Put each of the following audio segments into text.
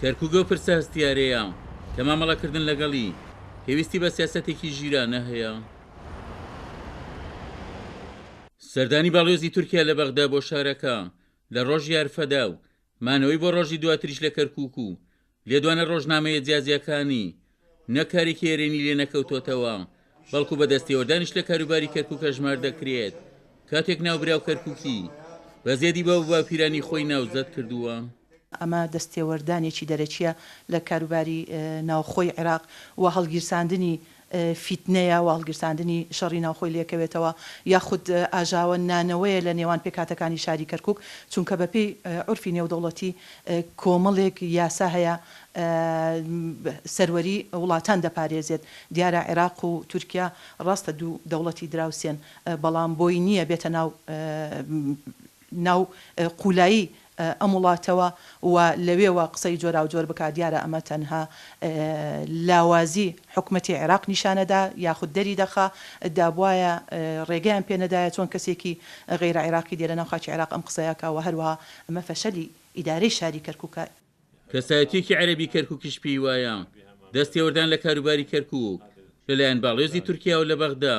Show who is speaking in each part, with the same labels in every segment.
Speaker 1: کەرکووگە و پرسە هەستیارەیە کە مامەڵەکردن لەگەڵی پێویستی بە سیاسەتێکی ژیرانە هەیە. سەردانی باڵێزی تورکیا لە بەغدا بۆ شارەکە لە ڕۆژی یارفەدا و مانەوەی بۆ ڕۆژی دواتریش لە کەرکووک و لێدوانە ڕۆژنامەیە جیاجیەکانی نەکارێکی هێرێنی لێ نەکەوتۆتەوە، بەڵکو بە دەستێوەردانیش لە کاروباری کەرکووکە ژمار دەکرێت. کاتێک ناوبراو کەرکووکی بەزێدی بە باپیرانی خۆی ناوزەت کردووە.
Speaker 2: ئەمە دەستێوەردانێکی دەرەچیە لە کاروباری ناوخۆی عێراق و هەڵگیرساندنی فیتنەیە و هەڵگیرساندنی شەڕی ناوخۆی لێکەوێتەوە، یاخود ئاژاوە نانەوەیە لە نێوان پێکاتەکانی شاری کەرکووک، چونکە بەپێی عورفی نێودەوڵەتی کۆمەڵێک یاسا هەیە سەروەری وڵاتان دەپارێزێت. دیارە عێراق و تورکیا ڕاستە دوو دەوڵەتی دراوسێن، بەڵام بۆی نییە بێتە ناو قولایی ئەم وڵاتەوە و لەوێوە قسەی جۆرا و جۆر بکات. دیارە ئەمە تەنها لاوازی حکومەتی عێراق نیشانەدا یاخود دەری دەخا دابواە ڕێگەیان پێنەدایە چۆن کەسێکی غێرە عێراقی دێرە ناو خاکی عێراق ئەم قسەیەکەوە. هەروەها ئەمە فەشەلی ئیدارەی شاری کەرکووکە.
Speaker 1: کەسایەتێکی عەرەبی کەرکووکیش پێی وایە دەستێوەردان لە کاروباری کەرکووک لەلایەن باڵێزی تورکیا و لە بەغدا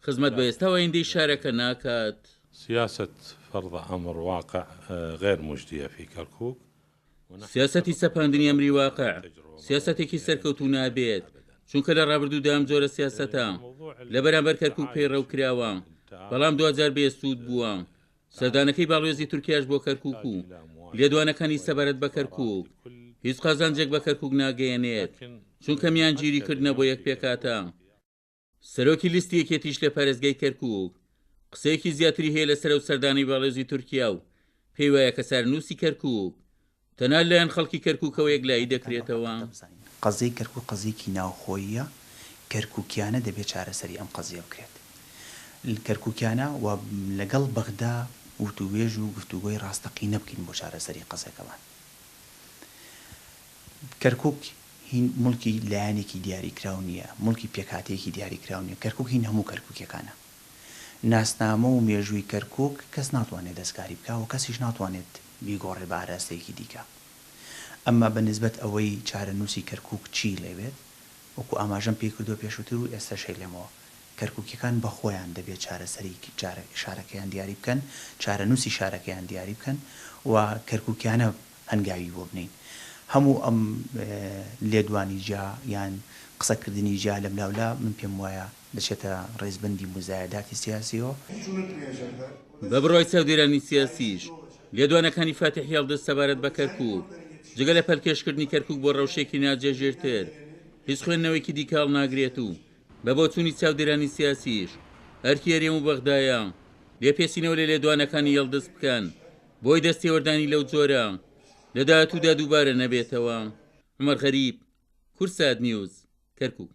Speaker 1: خزمەت بە ئێستا ئایندەی شارەکە ناکات.
Speaker 3: سياسة فرض أمر واقع غير مجدية في كركوك.
Speaker 1: سیاسەتی سەپاندنی ئەمری واقع سیاسەتێکی سەرکەوتو نابێت، چونکە لە ڕابردوودا ئەم جۆرە سیاسەتە لە بەرامبەر کەرکووک پەیڕەو کراوە، بەڵام 2000 بێسوود بووە. سەردانەکەی باڵێزی تورکیاش بۆ کەرکووک و لێدوانەکانی سەبارەت بە کەرکووک هیچ قازانجێک بە کەرکووک ناگەیەنێت، چونکە میانگیریکردنە بۆ یەک پێکاتە. سەرۆکی لیستی یەکێتیش لە پارێزگای کەرکووک قسەیەکی زیاتری هەیە لەسەر و سەردانی باڵێزی تورکیا و پێی وایە کە سارنووسی کەرکووک تەنها لایەن خەڵکی کەرکووکەوە یەکلایی دەکرێتەوە.
Speaker 4: قەزەی کەرکووک قەزێکی ناوخۆییە، کەرکووکیانە دەبێت چارەسەری ئەم قەزیە بکرێت. کەرکووکیانە و لەگەڵ بەغدا وتوێژ و گفتوگۆی ڕاستەقینە بکەین بۆ چارەسەری قەزەکەمان. کەرکووک هین مڵکی لایەنێکی دیاریکراو نییە، مڵکی پێکاتەیەکی دیاریکراو نییە. کەرکووک هین هەموو کەرکووکیەکانە. ناسنامە و مێژووی کەرکووک کەس ناتوانێت دەستکاری بکە و کەسیش ناتوانێت بیگۆڕێ بە ئاراستەیەکی دیکە. ئەمما بەنسبەت ئەوەی چارەنووسی کەرکووک چی لەوێت، وەکو ئاماژەم پێی کردو پێشووتر و ئێستا شەیلێمەوە، کەرکووکیەکان بە خۆیان دەبێت چارەسەری شارەکەیان دیاری بکەن، چارەنووسی شارەکەیان دیاری بکەن و کەرکووکیانە هەنگاوی بۆ بنین. هەموو ئەم لێدوانی جا یان قسەکردنی جا لەم لاولا من پێم وایە دەچێتە ڕێزبەندی مزایداتی سیاسیەوە.
Speaker 1: بە بڕای چاودێرانی سیاسیش لێدوانەکانی فاتحی هەڵدەست سەبارەت بە کەرکووک جگە لە پەلکێشکردنی کەرکووک بۆ ڕەوشێکی ناجێژێرتر هیچ خوێندنەوەیکی دیکاڵ ناگرێت و بە بۆچوونی چاودێرانی سیاسیش هەرکی هەرێم و بەغدایە لێپێسینەوە لە لێدوانەکانی هەڵدەست بکەن بۆی دەستێوەردانی لەو جۆرە لە داهاتوودا دووبارە نەبێتەوە. عومەر غەریب، کورسات نیوز، کەرکووک.